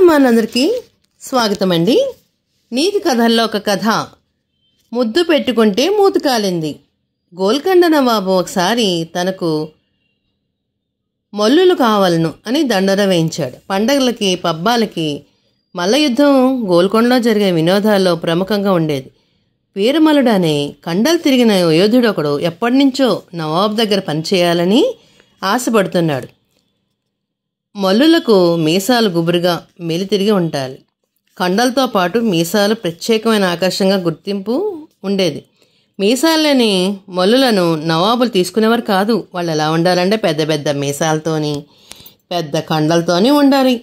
అభిమానులందరికీ స్వాగతం అండి. నీతి కథల్లో ఒక కథ. ముద్దు పెట్టుకుంటే మూతి కాలింది. గోల్కొండ నవాబు ఒకసారి తనకు మల్లులు కావాలను అని దండోరా వేయించాడు. పండగలకి పబ్బాలకి మల్ల యుద్ధం గోల్కొండలో జరిగే వినోదాల్లో ప్రముఖంగా ఉండేది. వీరమల్లుడు అనే కండలు తిరిగిన యోధుడు ఒకడు ఎప్పటినుంచో నవాబు దగ్గర పనిచేయాలని ఆశపడుతున్నాడు. మల్లులకు మీసాలు గుబురుగా మెలితిరిగి ఉంటాయి. కండలతో పాటు మీసాలు ప్రత్యేకమైన ఆకర్షణగా గుర్తింపు ఉండేది. మీసాలని మల్లులను నవాబులు తీసుకునేవారు కాదు. వాళ్ళు ఎలా ఉండాలంటే పెద్ద పెద్ద మీసాలతోని పెద్ద కండలతోని ఉండాలి.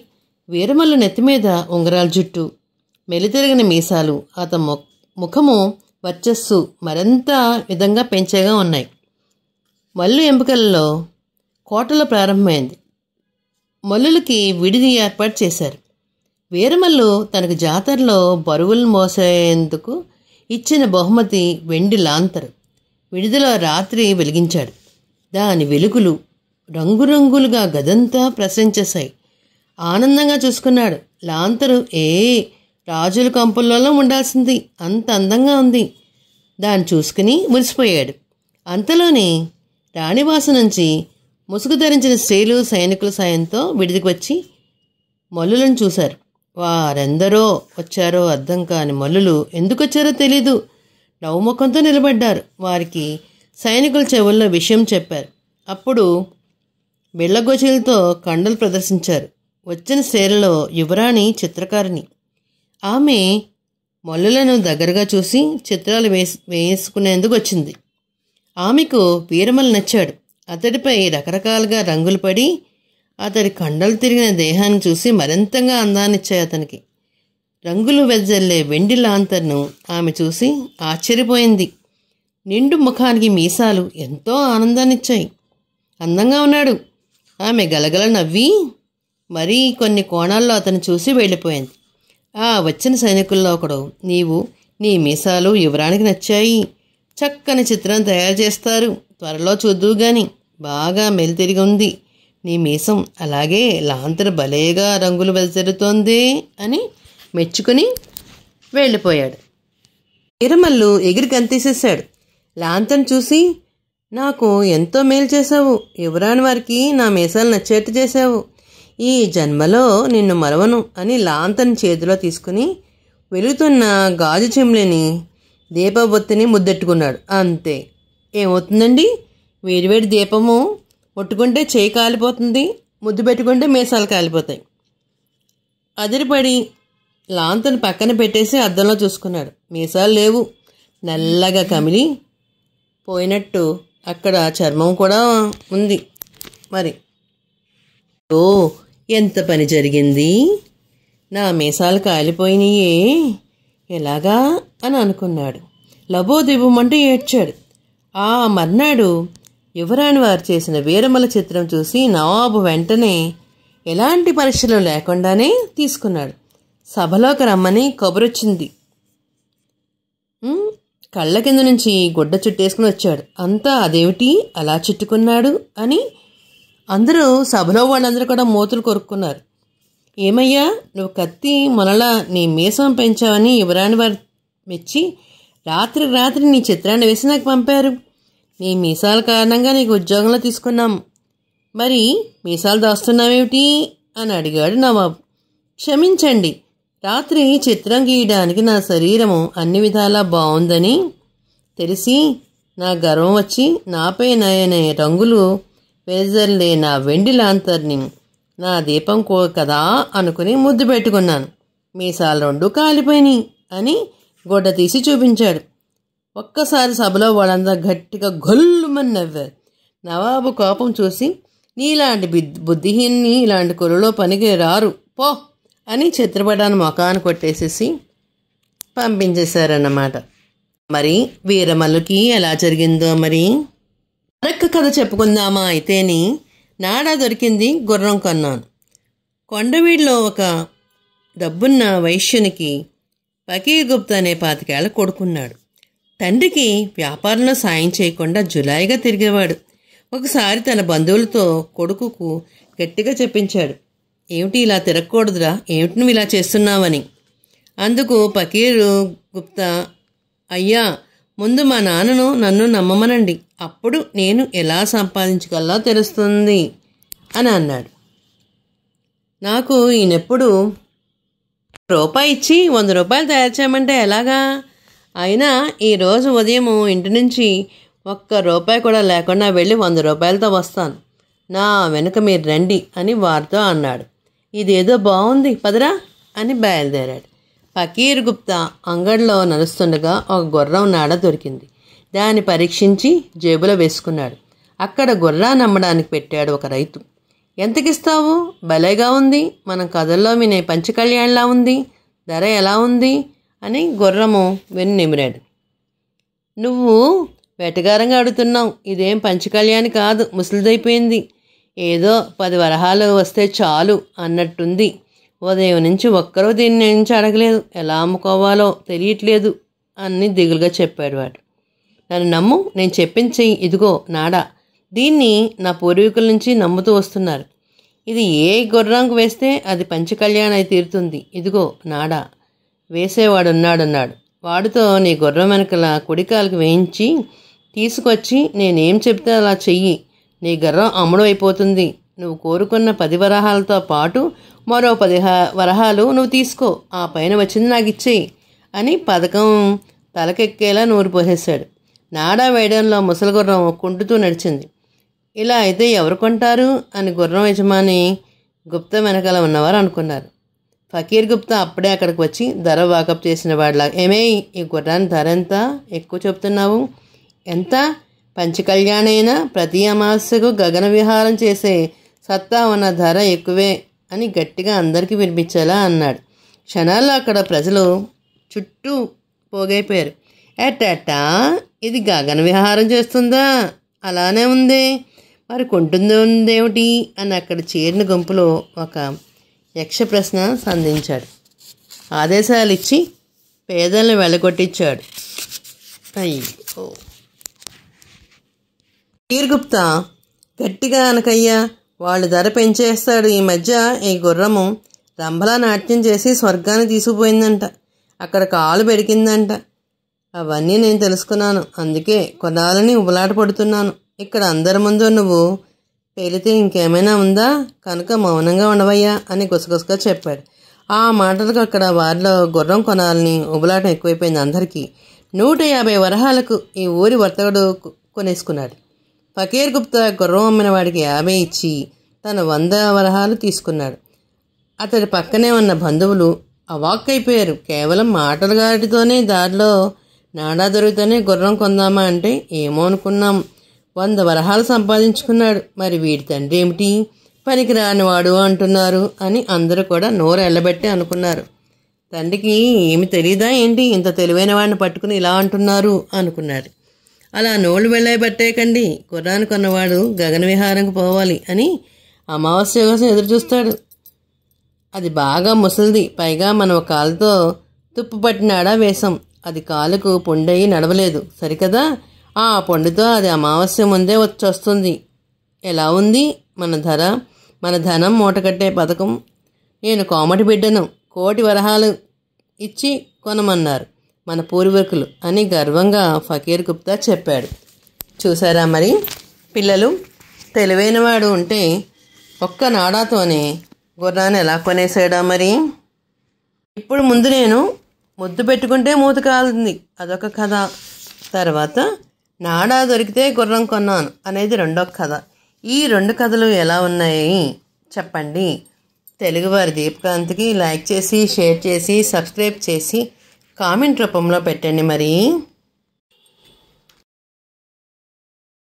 వీరమల్లు నెత్తి మీద ఉంగరాల జుట్టు, మెలితిరిగిన మీసాలు, అతని ముఖము వర్చస్సు మరింత విధంగా పెంచేగా ఉన్నాయి. మల్లు ఎంపికలలో కోటలో ప్రారంభమైంది. మల్లులకి విడిది ఏర్పాటు చేశారు. వీరమల్లు తనకు జాతరలో బరువులను మోసేందుకు ఇచ్చిన బహుమతి వెండి లాంతరు విడిదిలో రాత్రి వెలిగించాడు. దాని వెలుగులు రంగురంగులుగా గదంతా ప్రసరించేశాయి. ఆనందంగా చూసుకున్నాడు. లాంతరు రాజుల కంపులలో ఉండాల్సింది, అంత అందంగా ఉంది. దాన్ని చూసుకుని మురిసిపోయాడు. అంతలోనే రాణివాస నుంచి ముసుగు ధరించిన స్త్రీలు సైనికుల సాయంతో విడిదికి వచ్చి మల్లులను చూశారు. వారెందరో వచ్చారో అర్థం కాని మల్లులు ఎందుకు వచ్చారో తెలీదు. నవ్వుముఖంతో నిలబడ్డారు. వారికి సైనికుల చెవుల్లో విషయం చెప్పారు. అప్పుడు బిళ్ళగోచీలతో కండలు ప్రదర్శించారు. వచ్చిన స్త్రీలలో యువరాణి చిత్రకారిణి. ఆమె మల్లులను దగ్గరగా చూసి చిత్రాలు వేసుకునేందుకు వచ్చింది. ఆమెకు వీరమల్లు నచ్చాడు. అతడిపై రకరకాలుగా రంగులు పడి అతడి కండలు తిరిగిన దేహాన్ని చూసి మరింతగా అందాన్నిచ్చాయి. అతనికి రంగులు వెదజల్లే వెండి లాంతర్ను ఆమె చూసి ఆశ్చర్యపోయింది. నిండు ముఖానికి మీసాలు ఎంతో ఆనందాన్నిచ్చాయి. అందంగా ఉన్నాడు. ఆమె గలగల నవ్వి మరీ కొన్ని కోణాల్లో అతను చూసి వెళ్ళిపోయింది. ఆ వచ్చిన సైనికుల్లో ఒకడు, నీవు నీ మీసాలు యువరానికి నచ్చాయి. చక్కని చిత్రం తయారు చేస్తారు. త్వరలో చూద్దువు గాని. బాగా మెలితిరిగి ఉంది నీ మీసం. అలాగే లాంతరు భలేగా రంగులు వెదజల్లుతోంది అని మెచ్చుకుని వెళ్ళిపోయాడు. వీరమల్లు ఎగిరి గంతేసేశాడు. లాంతను చూసి, నాకు ఎంతో మేలు చేశావు. యువరాని వారికి నా మీసాలు నచ్చేట్టు చేశావు. ఈ జన్మలో నిన్ను మరవను అని లాంతను చేతిలో తీసుకుని వెలుగుతున్న గాజు చెంబుని దీపబొత్తిని ముద్దెట్టుకున్నాడు. అంతే. ఏమవుతుందండి? వేడివేడి దీపము ముట్టుకుంటే చేయి కాలిపోతుంది, ముద్దు పెట్టుకుంటే మీసాలు కాలిపోతాయి. అదిరిపడి లాంతను పక్కన పెట్టేసి అద్దంలో చూసుకున్నాడు. మీసాలు లేవు. నల్లగా కమిలి పోయినట్టు అక్కడ చర్మం కూడా ఉంది. మరి ఓ ఎంత పని జరిగింది! నా మీసాలు కాలిపోయినాయే, ఎలాగా అని అనుకున్నాడు. లబోదిబమంటూ ఏడ్చాడు. ఆ మర్నాడు యువరాణి వారు చేసిన వీరమల్ల చిత్రం చూసి నవాబు వెంటనే ఎలాంటి పరీక్షలు లేకుండానే తీసుకున్నాడు. సభలోకి రమ్మని కబురొచ్చింది. కళ్ళ కింద నుంచి గుడ్డ చుట్టేసుకుని వచ్చాడు. అంతా అదేమిటి అలా చుట్టుకున్నాడు అని అందరూ సభలో వాళ్ళందరూ కూడా మూతులు కొరుక్కున్నారు. ఏమయ్యా, నువ్వు కత్తి మొనలా నీ మీసం పెంచావని యువరాణి వారు మెచ్చి రాత్రి నీ చిత్రాన్ని వేసి నాకు పంపారు. నీ మీసాల కారణంగా నీకు ఉద్యోగంలో తీసుకున్నాం. మరి మీసాలు దాస్తున్నావేమిటి అని అడిగాడు నవాబు. క్షమించండి, రాత్రి చిత్రం గీయడానికి నా శరీరము అన్ని విధాలా బాగుందని తెలిసి నా గర్వం వచ్చి నాపై నాయనే రంగులు వెదజల్లే నా వెండి లాంతర్ని నా దీపం కదా అనుకుని ముద్దు పెట్టుకున్నాను. మీసాలు రెండు కాలిపోయినాయి అని గొడ్డ తీసి చూపించాడు. ఒక్కసారి సభలో వాళ్ళంతా గట్టిగా గొల్లుమని నవ్వారు. నవాబు కోపం చూసి, నీలాంటి బుద్ధిహీన్ని ఇలాంటి కొలులో పనికి రారు పో అని చిత్రపటాన్ని మొఖాన్ని కొట్టేసేసి పంపించేశారన్నమాట. మరి వీరమల్లుకి ఎలా జరిగిందో మరి మరొక్క కథ చెప్పుకుందామా అయితేని. నాడా దొరికింది, గుర్రం కొన్నాను. కొండవీడిలో ఒక డబ్బున్న వైశ్యునికి ఫకీర్ గుప్తా అనే 25 ఏళ్ల కొడుకున్నాడు. తండ్రికి వ్యాపారంలో సాయం చేయకుండా జులాయిగా తిరిగేవాడు. ఒకసారి తన బంధువులతో కొడుకుకు గట్టిగా చెప్పించాడు, ఏమిటి ఇలా తిరగకూడదురా, ఏమిటి నువ్వు ఇలా చేస్తున్నావని. అందుకు ఫకీరు గుప్తా, అయ్యా, ముందు మా నాన్నను నన్ను నమ్మమనండి, అప్పుడు నేను ఎలా సంపాదించగలనో తెలుస్తుంది అని అన్నాడు. నాకు ఈయనెప్పుడు రూపాయి ఇచ్చి 100 రూపాయలు తయారు చేయమంటే ఎలాగా? అయినా ఈరోజు ఉదయం ఇంటి నుంచి ₹1 కూడా లేకుండా వెళ్ళి 100 రూపాయలతో వస్తాను, నా వెనుక మీరు రండి అని వారితో అన్నాడు. ఇదేదో బాగుంది, పదరా అని బయలుదేరాడు. ఫకీర్ గుప్తా అంగడిలో నడుస్తుండగా ఒక గుర్రం నాడ దొరికింది. దాన్ని పరీక్షించి జేబులో వేసుకున్నాడు. అక్కడ గుర్రాన్ని అమ్మడానికి పెట్టాడు ఒక రైతు. ఎంతకిస్తావు? భలేగా ఉంది, మనం కథల్లో వినే పంచకళ్యాణ్లా ఉంది, ధర ఎలా ఉంది అని గుర్రము వెన్నిమిరాడు. నువ్వు వెటకారంగా అడుగుతున్నావు, ఇదేం పంచకళ్యాణి కాదు, ముసలిదైపోయింది, ఏదో 10 వరహాలు వస్తే చాలు అన్నట్టుంది. ఉదయం నుంచి ఒక్కరూ దీన్ని నుంచి అడగలేదు, ఎలా అమ్ముకోవాలో తెలియట్లేదు అని దిగులుగా చెప్పాడు వాడు. నన్ను నమ్ము, నేను చెప్పింది చెయ్యి, ఇదిగో నాడా, దీన్ని నా పూర్వీకుల నుంచి నమ్ముతూ వస్తున్నారు. ఇది ఏ గుర్రంకు వేస్తే అది పంచకళ్యాణ్ అయి తీరుతుంది, ఇదిగో నాడా, వేసేవాడున్నాడన్నాడు. వాడితో నీ గుర్రం వెనకల కుడికాలకు వేయించి తీసుకొచ్చి నేనేం చెప్తే అలా చెయ్యి, నీ గుర్రం అమ్ముడు అయిపోతుంది. నువ్వు కోరుకున్న 10 వరహాలతో పాటు మరో 10 వరహాలు నువ్వు తీసుకో, ఆ పైన వచ్చింది నాకు ఇచ్చేయి అని పథకం తలకెక్కేలా నూరు పోసేశాడు. నాడా వేయడంలో ముసలి గుర్రం కుంటుతూ నడిచింది. ఇలా అయితే ఎవరు కొంటారు అని గుర్రం యజమాని గుప్తా వెనకాల ఉన్నవారు అనుకున్నారు. ఫకీర్ గుప్తా అప్పుడే అక్కడికి వచ్చి ధర వాకప్ చేసిన వాడిలా, ఏమే, ఈ గుర్రాన్ని ధర ఎంత ఎక్కువ చెప్తున్నావు? ఎంత? పంచకళ్యాణైనా ప్రతి అమావాస్యకు గగన విహారం చేసే సత్తా ఉన్న ధర ఎక్కువే అని గట్టిగా అందరికీ వినిపించేలా అన్నాడు. క్షణాల్లో అక్కడ ప్రజలు చుట్టూ పోగైపోయారు. ఏటా, ఇది గగన విహారం చేస్తుందా? అలానే ఉంది, మరి కొంటుందేమిటి అని అక్కడ చేరిన గుంపులో ఒక యక్ష ప్రశ్న సంధించాడు. ఆదేశాలు ఇచ్చి పేదలను వెళ్ళగొట్టించాడు. అయ్యో, ఫకీర్ గుప్తా గట్టిగా అనకయ్యా, వాళ్ళు ధర పెంచేస్తాడు. ఈ మధ్య ఈ గుర్రము రంభలా నాట్యం చేసి స్వర్గాన్ని తీసుకుపోయిందంట, అక్కడ కాలు పెరిగిందంట. అవన్నీ నేను తెలుసుకున్నాను, అందుకే కొనాలని ఉబలాట పడుతున్నాను. ఇక్కడ అందరి ముందు నువ్వు పేలితే ఇంకేమైనా ఉందా, కనుక మౌనంగా ఉండవయ్యా అని గుసగుసగా చెప్పాడు. ఆ మాటలకు అక్కడ వారిలో గుర్రం కొనాలని ఉబలాటం ఎక్కువైపోయింది అందరికీ. 150 వరహాలకు ఈ ఊరి వర్తకుడు కొనేసుకున్నాడు. ఫకీర్ గుప్తా గుర్రం అమ్మిన వాడికి 50 ఇచ్చి తను 100 వరహాలు తీసుకున్నాడు. అతడి పక్కనే ఉన్న బంధువులు అవాక్కైపోయారు. కేవలం మాటలుగాటితోనే దారిలో నాడా దొరికితేనే గుర్రం కొందామా అంటే ఏమో అనుకున్నాం, 100 వరహాలు సంపాదించుకున్నాడు, మరి వీడి తండ్రి ఏమిటి, పనికి రానివాడు అంటున్నారు అని అందరూ కూడా నోరు ఎల్లబెట్టి అనుకున్నారు. తండ్రికి ఏమి తెలీదా ఏంటి, ఇంత తెలివైన వాడిని పట్టుకుని ఇలా అంటున్నారు అనుకున్నారు. అలా నోళ్ళు వెళ్ళబట్టేయకండి, గుర్రాన్ని కొన్నవాడు గగన విహారంకు పోవాలి అని అమావాస్య కోసం ఎదురు చూస్తాడు. అది బాగా ముసలిది, పైగా మనం కాలుతో తుప్పు పట్టినాడా వేశాం, అది కాలుకు పొండయి నడవలేదు సరికదా, ఆ పొండుతో అది అమావాస్య ముందే వచ్చొస్తుంది. ఎలా ఉంది మన ధనం మూటకట్టే పథకం? నేను కోమటి బిడ్డను, 1,00,00,000 వరహాలు ఇచ్చి కొనమన్నారు మన పూర్వీకులు అని గర్వంగా ఫకీర్ గుప్తా చెప్పాడు. చూసారా మరి పిల్లలు, తెలివైనవాడు ఉంటే ఒక్క నాడాతోనే గుర్రాన్ని ఎలా కొనేసాడా మరి. ఇప్పుడు ముందు నేను ముద్దు పెట్టుకుంటే మూత కాలుతుంది, అదొక కథ. తర్వాత నాడా దొరికితే గుర్రం కొన్నాను అనేది రెండో కథ. ఈ 2 కథలు ఎలా ఉన్నాయి చెప్పండి. తెలుగువారి దీపకాంత్కి లైక్ చేసి, షేర్ చేసి, సబ్స్క్రైబ్ చేసి, కామెంట్ రూపంలో పెట్టండి మరి.